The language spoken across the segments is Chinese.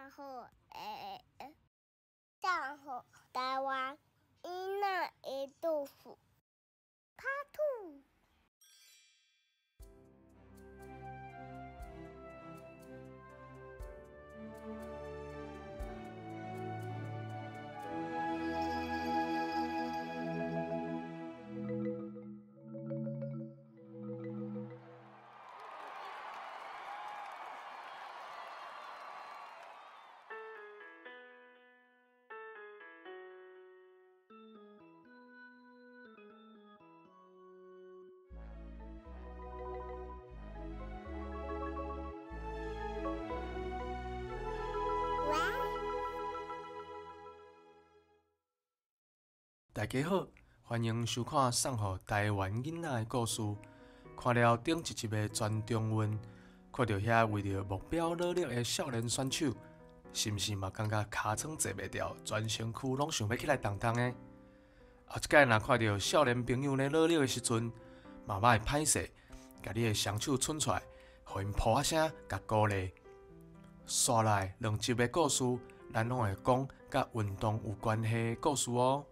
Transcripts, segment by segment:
上好台湾囡仔的豆腐，Part 2。大家好，欢迎收看送予台湾囡仔的故事。看了顶一集的全中文，看到遐为着目标努力的少年选手，是毋是嘛感觉尻川坐袂牢，全身躯拢想要起来动动的？后一摆若看到少年朋友咧努力的时阵，嘛莫会歹势，甲你的双手伸出来，互因噗仔声甲鼓励。刷来2集的故事，咱拢会讲甲运动有关系的故事哦。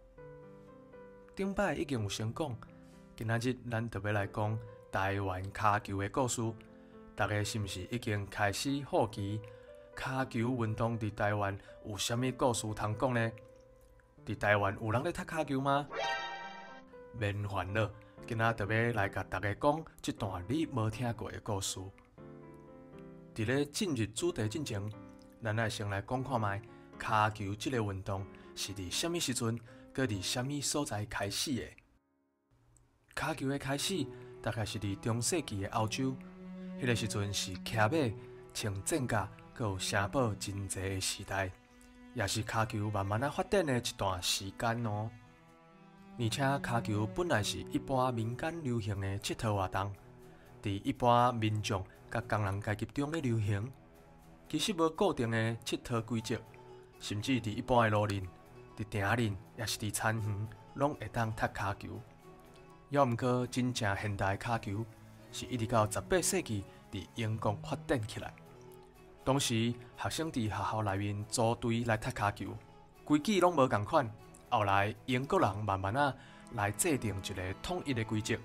顶摆已经有先讲，今仔日咱就要来讲台湾骹球的故事。大家是毋是已经开始好奇骹球运动伫台湾有啥物故事通讲呢？伫台湾有人咧踢骹球吗？免烦恼，今仔就要来甲大家讲这段你无听过的故事。伫咧进入主题之前，咱来先来讲看卖骹球这个运动是伫啥物时阵？搁伫啥物所在开始的？骹球的开始大概是伫中世纪的欧洲，迄个时阵是骑马、穿战甲，搁有城堡真济的时代，也是骹球慢慢发展的一段时间哦。而且骹球本来是一般民间流行的佚佗活动，伫一般民众甲工人阶级中咧流行。其实无固定的佚佗规则，甚至伫一般的路面。伫亭林，也是伫田园，拢会当踢骹球。要毋过，真正现代骹球是一直到18世纪伫英国发展起来。当时学生伫学校内面组队来踢骹球，规矩拢无共款。后来英国人慢慢来制定一个统一的规则。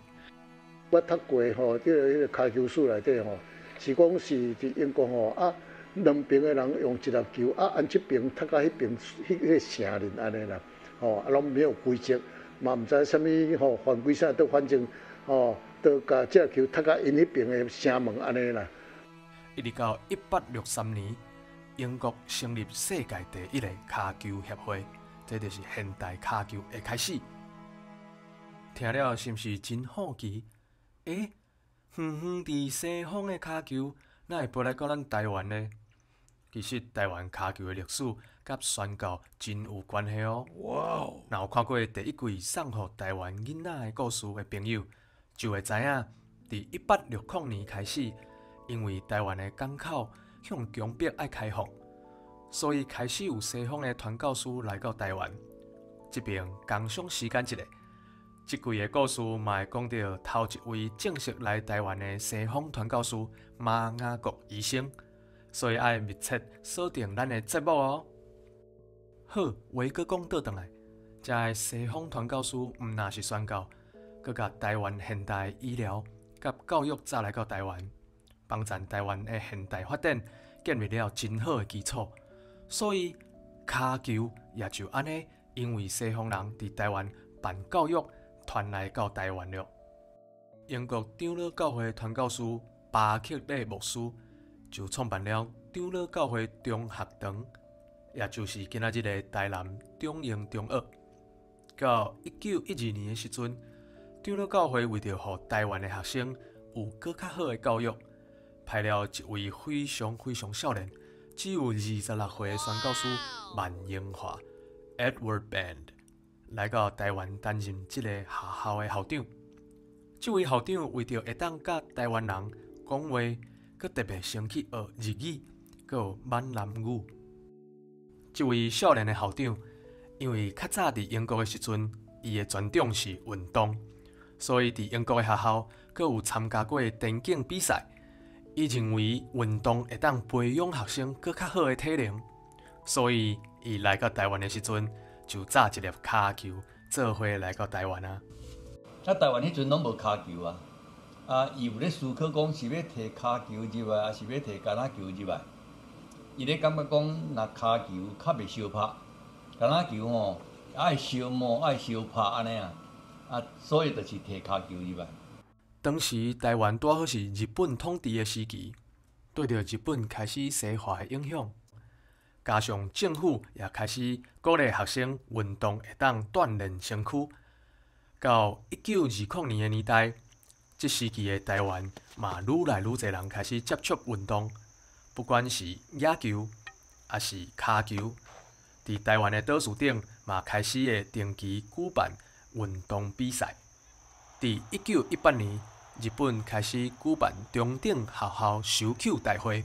我读过吼，迄个骹球史内底吼，是讲是伫英国吼啊。两边的人用一粒球，按这边踢到迄边，迄个城林安尼啦，拢没有规则，嘛毋知啥物犯规啥，都反正都甲这球踢到因迄边的城门安尼啦。一直到1863年，英国成立世界第一个骹球协会，这就是现代骹球的开始。听了是毋是真好奇？远远伫西方的骹球，哪会飞来到咱台湾呢？其实台湾骹球的历史甲宣教真有关系哦。哇！若有看过第一季送予台湾囡仔的故事的朋友，就会知影，伫1860年开始，因为台湾的港口向强迫爱开放，所以开始有西方的传教士来到台湾。这边工商时间一下，这季的故事嘛会讲到头一位正式来台湾的西方传教士马雅各医生。所以爱密切锁定咱的节目哦。好，话搁讲倒转来，这个西方传教士毋但是宣教，搁甲台湾现代医疗甲教育带来到台湾，帮助台湾的现代发展建立了真好的基础。所以骹球也就安尼，因为西方人伫台湾办教育，传来到台湾了。英国长老教会传教士巴克利牧师。就创办了长老教会中学堂，也就是今仔日的台南中英中学。到1912年的时阵，长老教会为着互台湾的学生有更较好的教育，派了一位非常少年，只有26岁的宣教师万英华 （Edward Band） 来到台湾担任这个学校的校长。这位校长为着会当甲台湾人讲话。佮特别先去学日语，佮有闽南语。这位少年的校长，因为较早伫英国的时阵，伊的专长是运动，所以伫英国的学校，佮有参加过田径比赛。伊认为运动会当培养学生更较好的体能，所以伊来到台湾的时阵，就炸一粒骹球，做伙来到台湾啊。台湾迄阵拢无骹球啊，伊有咧思考讲是要摕骹球入来，还是要摕橄榄球入来？伊咧感觉讲，若骹球较袂相拍，橄榄球吼爱相摸爱相拍安尼啊，所以就是摕骹球入来。当时台湾拄好是日本统治的时期，对着日本开始西化的影响，加上政府也开始鼓励学生运动会当锻炼身躯。到1920年的年代，这时期的台湾嘛愈来愈侪人开始接触运动，不管是野球还是骹球，伫台湾的岛屿顶嘛开始会定期举办运动比赛。伫1918年，日本开始举办中等学校收球大会，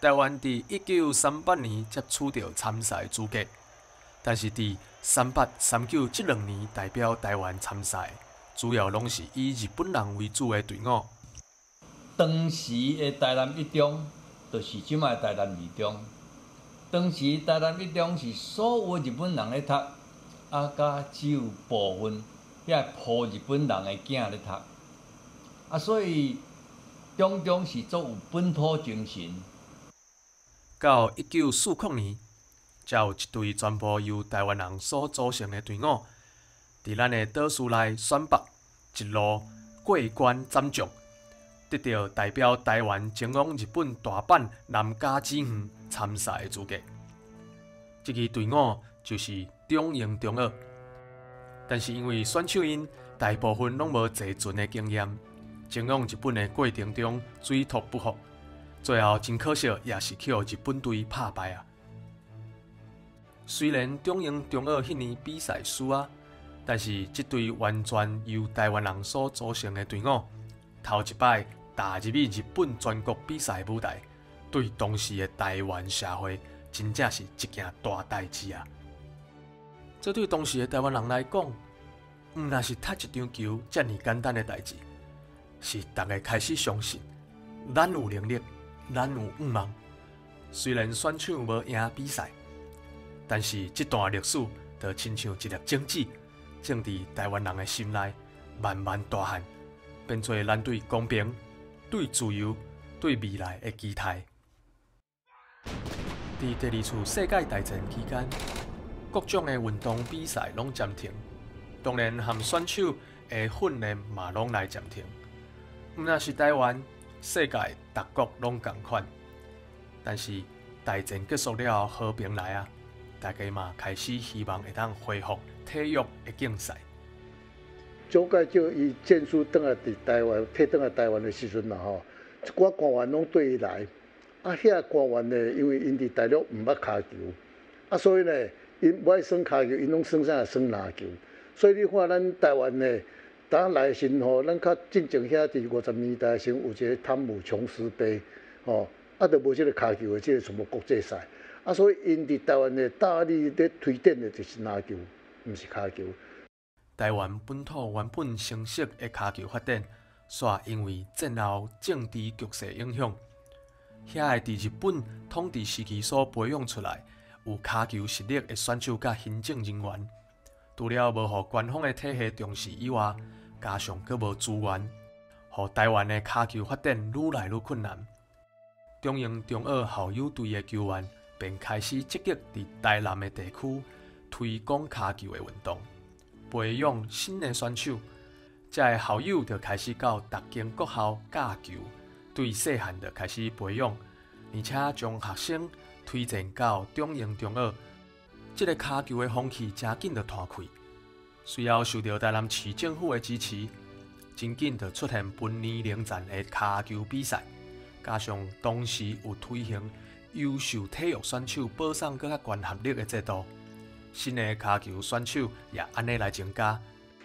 台湾伫1938年接取到参赛资格，但是伫38、39这2年代表台湾参赛，主要拢是以日本人为主的队伍。当时的台南一中，就是即摆台南二中。当时台南一中是所有日本人咧读，甲只有部分遐葡日本人的囝咧读，所以种种是足有本土精神。到1940年，才有一队全部由台湾人所组成的队伍，伫咱的岛屿内选拔，一路过关斩将，得到代表台湾前往日本大阪南嘉之园参赛的资格。这支队伍就是中英中学，但是因为选手因大部分拢无坐船的经验，前往日本的过程中水土不服，最后真可惜也是去日本队拍败啊。虽然中英中学迄年比赛输啊，但是这队完全由台湾人所组成的队伍，头一摆踏入去日本全国比赛舞台，对当时的台湾社会真正是一件大代志啊！这对当时的台湾人来讲，毋那是踢一场球遮尔简单的代志，是大家开始相信，咱有能力，咱有五望。虽然选手无赢比赛，但是这段历史就亲像一粒种子，种伫台湾人的心内，慢慢大汉，变做咱对公平、对自由、对未来的期待。伫第2次世界大战期间，各种的运动比赛拢暂停，当然含选手的训练嘛拢来暂停。毋那是台湾，世界各国拢同款。但是大战结束了后，和平来啊，大家嘛开始希望会当恢复体育的竞赛。蒋介石伊战书倒来伫台湾，退倒来台湾的时阵啦吼，一寡官员拢对伊来。遐官员呢，因为因伫大陆毋捌骹球，所以呢，因不爱耍骹球，因拢耍啥耍篮球。所以你看咱台湾呢，当来时吼，咱较进前遐伫50年代时有一个汤姆琼斯杯，吼，就无即个骹球的即个什么国际赛，所以因伫台湾呢，大力咧推展的就是篮球，毋是骹球。台湾本土原本成熟的骹球发展，煞因为战后政治局势影响。遐个伫日本统治时期所培养出来有骹球实力的选手甲行政人员，除了无互官方的体系重视以外，加上佫无资源，互台湾的骹球发展愈来愈困难。中英中学校友队的球员便开始积极伫台南的地区推广骹球的运动，培养新的选手。这个校友就开始到各间国校教球。对细汉就开始培养，而且将学生推荐到中英中学。这个骹球的风气真紧就传开。随后受到台南市政府的支持，真紧就出现本年龄层的骹球比赛，加上当时有推行优秀体育选手保送更较悬学历的制度，新的骹球选手也安尼来增加。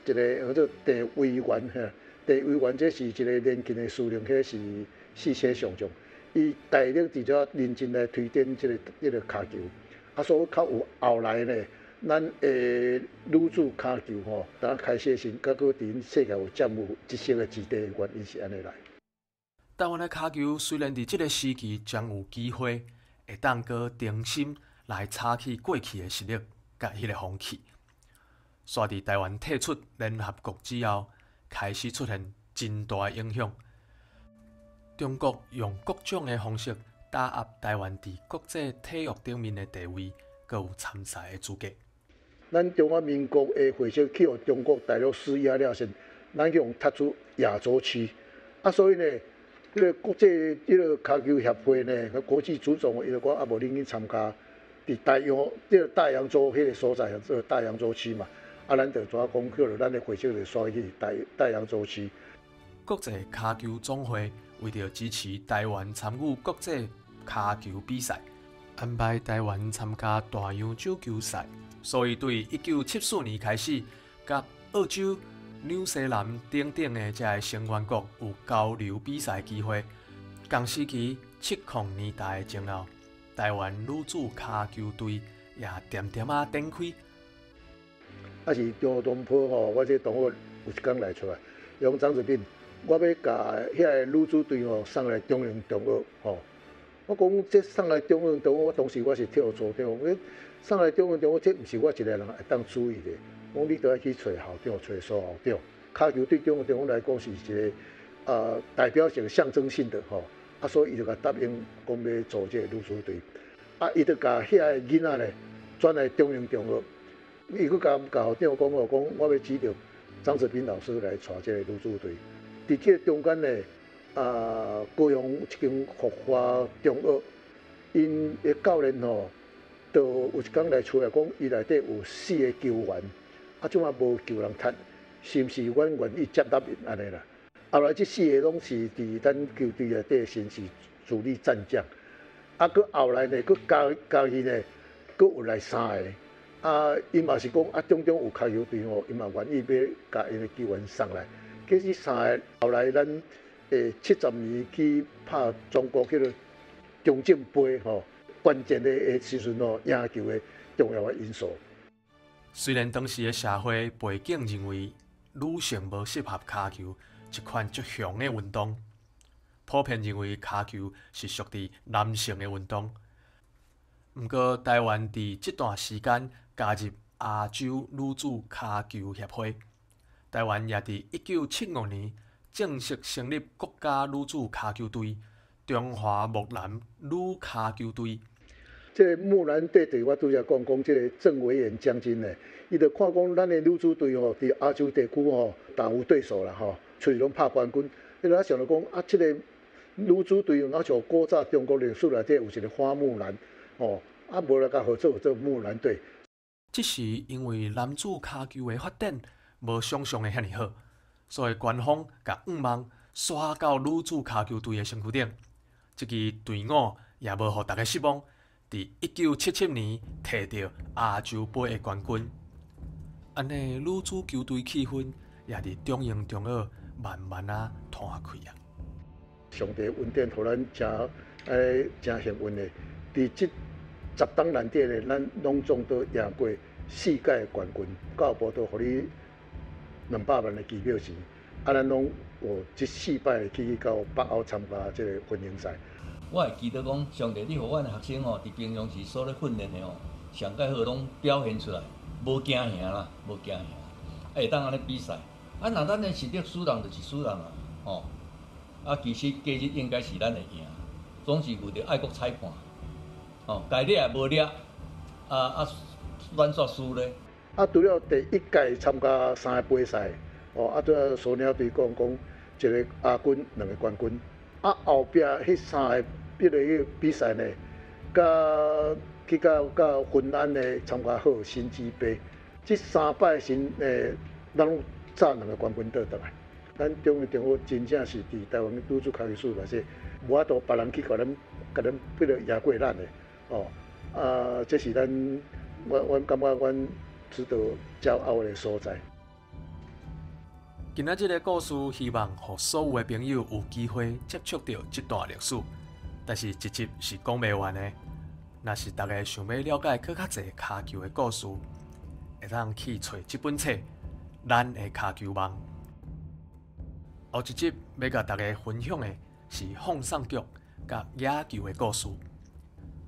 一个叫做地委员地委员这是一个年轻的司令，迄是四车上将，伊大力伫遮认真来推展这个骹球，所以较有后来呢，咱的女子骹球吼，当开始时，甲佫伫世界有占有一席的基地的原因是安尼来。台湾的骹球虽然伫这个时期将有机会会当佫重新来炒起过去的实力甲迄个风气。煞伫台湾退出联合国之后，开始出现真大的影响。中国用各种的方式打压台湾伫国际体育顶面的地位，佮有参赛的资格。咱中华民国的会社去互中国大陆施压了先，咱去用踢出亚洲区，所以呢，迄个国际迄个骹球协会呢，国际足总伊就讲无恁去参加，伫大洋洲迄个所在，这个大洋洲区嘛，咱就怎讲去了，咱的会社就刷去大洋洲区。国际骹球总会为着支持台湾参与国际骹球比赛，安排台湾参加大洋洲球赛，所以对1974年开始，甲澳洲、纽西兰等等的这些成员国有交流比赛机会。同时期70年代前后，台湾女子骹球队也点点展开。是张东坡吼，我这同学有一天来出来，用张子斌，我要甲遐个女子队吼送来中英中学吼。我讲这送来中英中学，我当时我是跳组长，我送来中英中学，这毋是我一个人会当注意的。讲你都要去找校长，找苏校长。骹球对中英中学来讲是一个代表性、象征性的吼。所以伊就甲答应讲要组这个女子队。伊就甲遐个囡仔咧转来中英中学。伊佫甲校长讲我要指导张子斌老师来带这个女子队。伫这中间呢，高雄一间福华中学，因的教练吼，就有一天来出来讲，伊内底有4个球员，即马无球人踢，是毋是阮愿意接纳因安尼啦？后来这4个拢是伫咱球队内底先是主力战将，佫后来呢，佫加去呢，佫有来3个。因嘛是讲中有骹球队吼，因嘛愿意要甲因的球员送来。其实3个后来咱70年去拍中国迄个中正杯吼，关键的时阵吼，赢球的重要的因素。虽然当时的社会背景认为女性无适合骹球一款足雄的运动，普遍认为骹球是属于男性的运动。不过，台湾伫这段时间加入亚洲女子骹球协会，台湾也伫1975年正式成立国家女子骹球队——中华木兰女骹球队。这木兰队我拄则讲，这个郑维远将军呢，伊就看讲咱的女子队吼，伫亚洲地区吼，大无对手啦吼，出去拢拍冠军。伊就想着讲这个女子队像古早中国历史内底有一个花木兰吼。无来甲合作做木兰队。这时因为男子骹球的发展无想象的遐尼好，所以官方甲望刷到女子骹球队的身躯顶。这支队伍也无互大家失望，伫1977年摕到亚洲杯的冠军。安尼女子球队气氛也伫中英中学慢慢摊开啊。上帝恩典，互咱真幸运的，伫这10档内底咧，咱拢总都赢过4届冠军，教育部都互你200万的机票钱，咱拢有这4摆去到北欧参加这个混营赛。我会记得讲，上帝你互阮学生吼，伫平常时所咧训练的吼，上介好拢表现出来，无惊赢啦，无惊赢，会当安尼比赛。若咱的实力输人就是输人啦，吼。其实假日应该是咱会赢，总是为着爱国裁判。该掠也无掠，咱煞输咧。除了第1届参加3个杯赛，拄仔苏鸟队讲一个亚军，2个冠军。后壁迄3个迄个比赛呢，去到芬兰呢参加好新基杯，这3摆咱拢炸2个冠军倒转来。咱中英中学真正是伫台湾女子骹球史内底，无法度别人去甲咱迄个赢过咱的。这是我感觉阮值得骄傲的所在。今仔日的故事，希望让所有的朋友有机会接触到这段历史。但是一集是讲袂完的。若是大家想要了解更较侪骹球的故事，会当去找这本册《咱的骹球梦》。后一集要甲大家分享的是放送局甲野球的故事。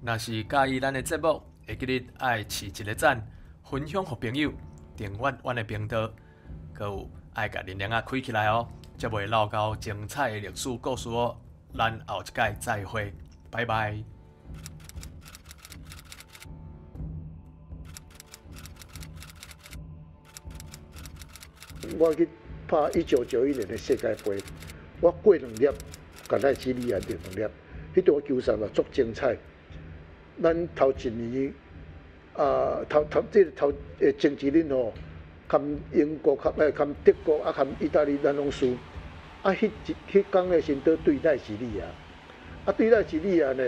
若是介意咱的节目，会记得爱试一个赞，分享给朋友，订阅阮的频道，佮有爱甲铃铃啊开起来哦，才袂漏到精彩的历史故事哦。咱后一届再会，拜拜。我去拍1991年的世界杯，我过2粒，甲奈及利亚赢2粒，迄场球赛嘛足精彩。咱头一年前一年吼，含英国、含德国、含意大利，咱拢输。迄天咧先倒对奈及利亚，对奈及利亚呢，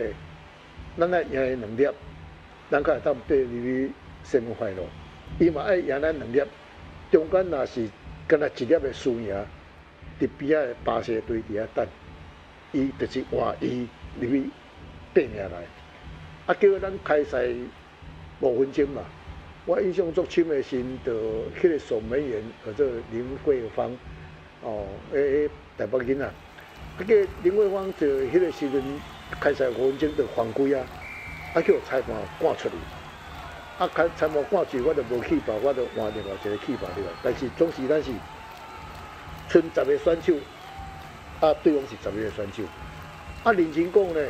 咱爱赢伊2粒，咱才会当爬入去世界赛咯。伊嘛爱赢咱2粒，中间若是敢若1粒的输赢，伫边仔的巴西队伫遐等，伊就是换伊入去拼命来。叫咱开赛5分钟嘛，我印象足深的是，就迄个守门员叫做林慧芳，台北囡仔，叫林慧芳就迄个时阵开赛5分钟就犯规啊，叫裁判赶出去。裁判赶出去，我就无去吧，我就换另外一个去吧对吧？但是总是咱是剩10个选手，对方是11个选手。认真讲呢，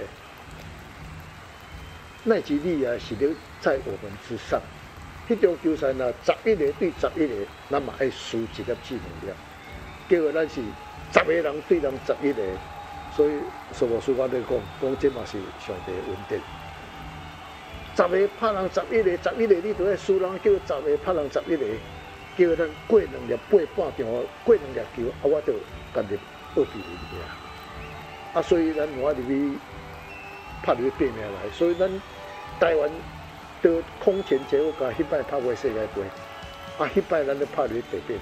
奈及利亚是咧在我们之上。迄场球赛若11个对11个，咱嘛爱输1粒至2粒。结果咱是10个人对人11个，所以苏博士我咧讲这嘛是上帝的恩典。10个拍人11个，11个你都要输人，叫10个拍人11个，叫咱过2粒8半场，过2粒球，我就干入2比0所以咱我入去拍入去拼命来，所以咱台湾就空前绝后，甲迄摆拍过世界杯，迄摆咱就拍入去第8名。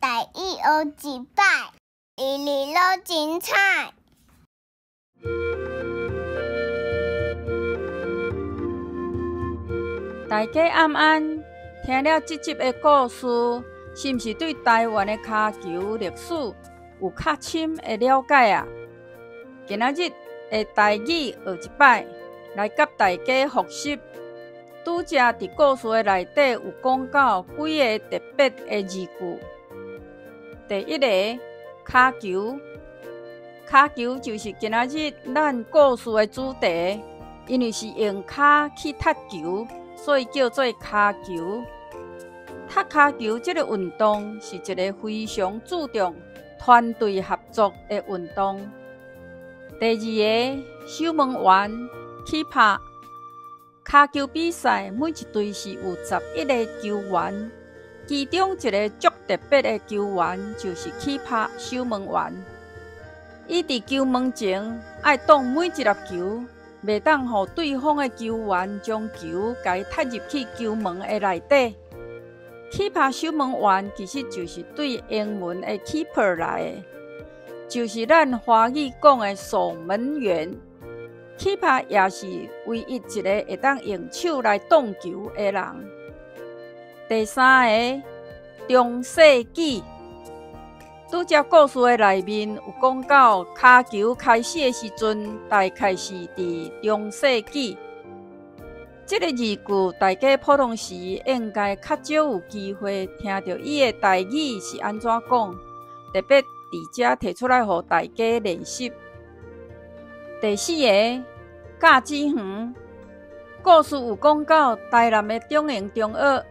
台语学一摆，一日都精彩。大家晚安，听了这集的故事，是毋是对台湾的骹球历史有较深的了解啊？今仔日的台语学一摆，来甲大家复习。拄则伫故事的内底有讲到几个特别的字句。第一个骹球，骹球就是今仔日咱故事的主题，因为是用骹去踢球，所以叫做骹球。踢骹球这个运动是一个非常注重团队合作的运动。第二个守门员 keeper， 骹球比赛每一队是有11个球员。其中一个足特别的球员就是keeper守门员，伊伫球门前爱挡每一粒球，袂当互对方的球员将球甲踢入去球门的内底。keeper守门员其实就是对英文的 keeper 来的，就是咱华语讲的守门员。keeper 也是唯一一个会当用手来挡球的人。第三个中世纪，拄则故事的内面有讲到，骹球开始的时阵，大概是伫中世纪。这个字句，大家普通时应该较少有机会听到伊的台语是安怎讲，特别伫遮提出来互大家练习。第四个架子园，故事有讲到台南的中英中学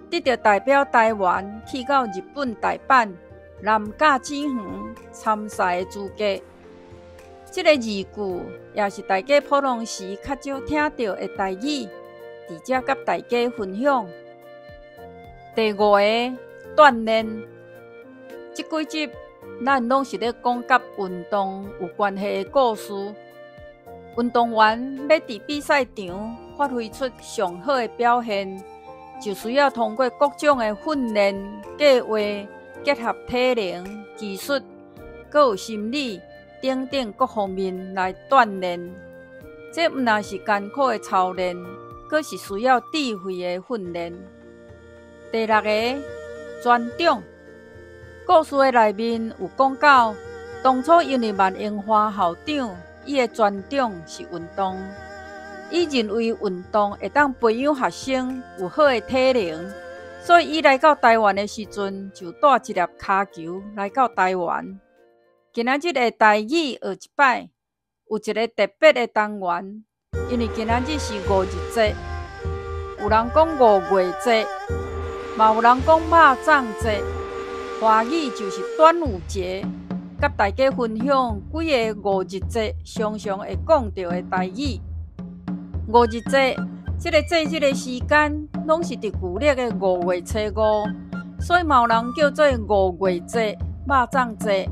得到代表台湾去到日本大阪南架子园参赛的资格。这个字句也是大家普通时较少听到的台语。伫遮甲大家分享。第5个锻炼，即几集咱拢是咧讲甲运动有关系的故事。运动员要伫比赛场发挥出上好的表现，就需要通过各种的训练计划，结合体能、技术，阁有心理等等各方面来锻炼。这毋但是艰苦的操练，阁是需要智慧的训练。第6个专长，故事的内面有讲到，当初因为万英花校长伊的专长是运动，伊认为运动会当培养学生有好的体能，所以伊来到台湾的时阵就带一粒骹球来到台湾。今仔日的台语学一摆，有一个特别的单元，因为今仔日是5日节，有人讲5月节，嘛有人讲肉粽节，华语就是端午节。甲大家分享几个5日节常常会讲到的台语。5日节，这个节日的时间拢是伫旧历的5月初5，所以嘛有人叫做5月节、肉粽节。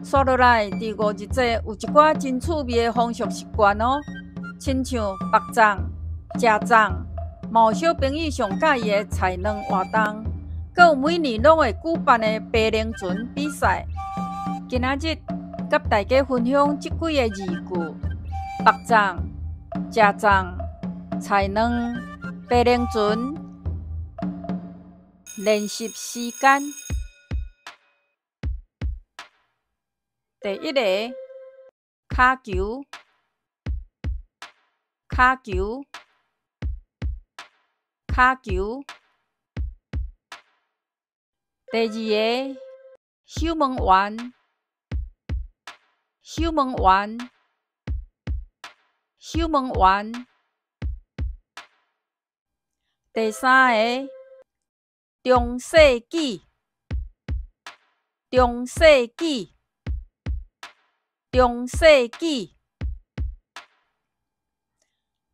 说落来，伫5日节有一寡真趣味的风俗习惯哦，亲像白粽、食粽，嘛有小朋友上喜欢的菜卵活动，阁有每年拢会举办的白龙船比赛。今仔日甲大家分享即几个字句：白粽、食粽、菜卵、白龙船。练习时间。第1个骹球，骹球，骹球。第2个守门员，守门员，守门员。第3个中世纪，中世纪，中世纪。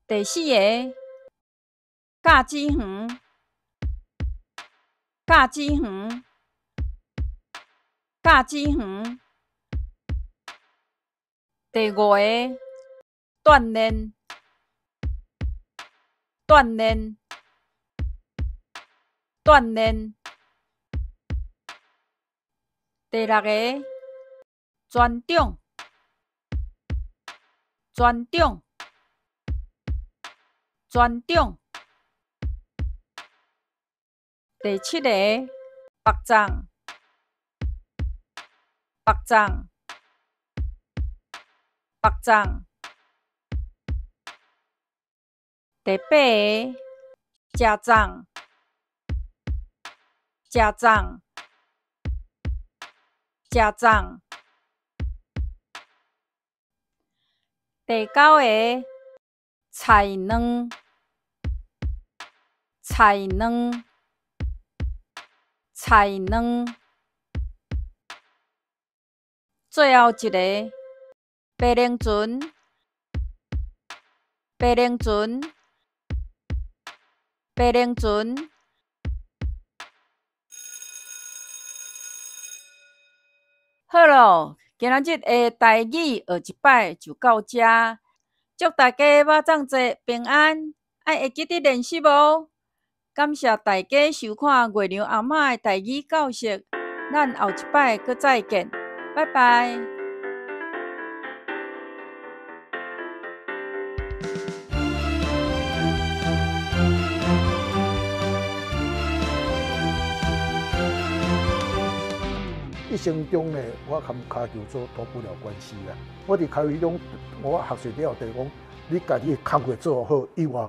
第4个教子园，教子园，教子园。第5个锻炼，锻炼，锻炼。第6个专长，专长，专长。第7个白粽，白粽，白粽。第8个食粽，食粽，食粽。第9个菜卵，菜卵，菜卵。最后一个白龙船，白龙船，白龙船。好咯，今仔日的台语学一摆就到这。祝大家肉粽节平安，爱会记得练习哦。感谢大家收看月亮阿嬷的台语教室，咱后一摆阁再见，拜拜。一生中呢，我跟骹球做脱不了关系啦。我伫骹球中，我学习了就是讲，你家己骹球做好以外，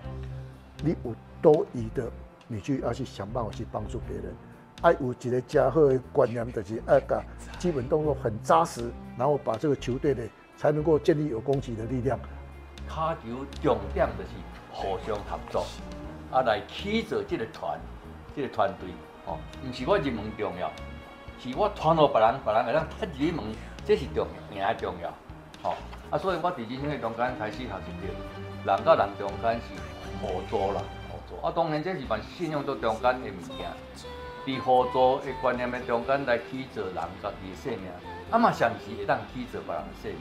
你有多余的，你去要去想办法去帮助别人。爱有一个较好的观念，就是爱把基本动作很扎实，然后把这个球队呢才能够建立有攻击的力量。骹球重点就是互相合作，来起造这个团队，吼，唔是我入门重要。是我传互别人，别人会当踢入门，这是重要，赢重要，吼。所以我伫人生的中间开始学习到，人甲人中间是互助啦，互助。当然这是蛮信用在中间的物件，伫互助的观念的中间来起造人家己的生命，嘛上时会当起造别人的生命。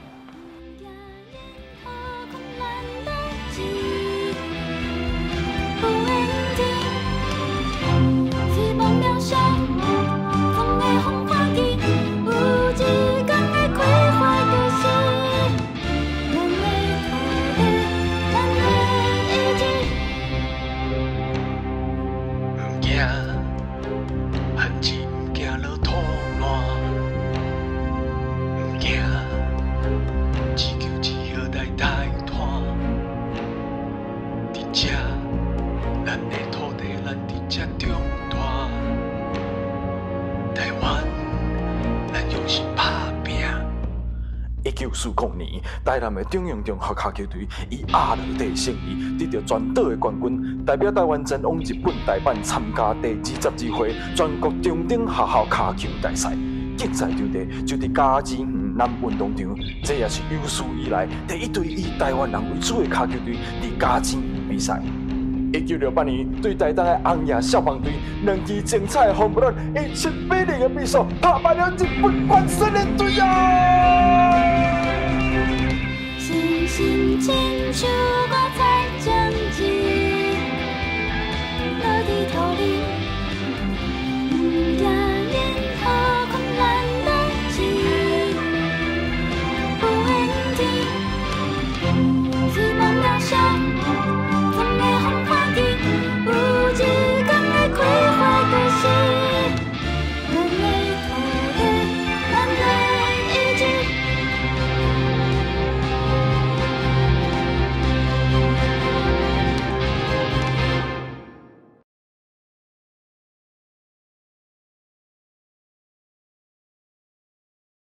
1945年，台南的中央中学脚球队以亚乐队胜利，得到全岛的冠军，代表台湾前往日本大阪参加第22回全国中等学校脚球大赛。竞赛场地就伫嘉义园南运动场，这也是有史以来第一队以台湾人为主的脚球队伫嘉义园比赛。1968年，对台东的红叶消防队2支精彩的轰乱，以7-0的比数打败了日本冠军的队啊！星星牵手我才将至，落地头里。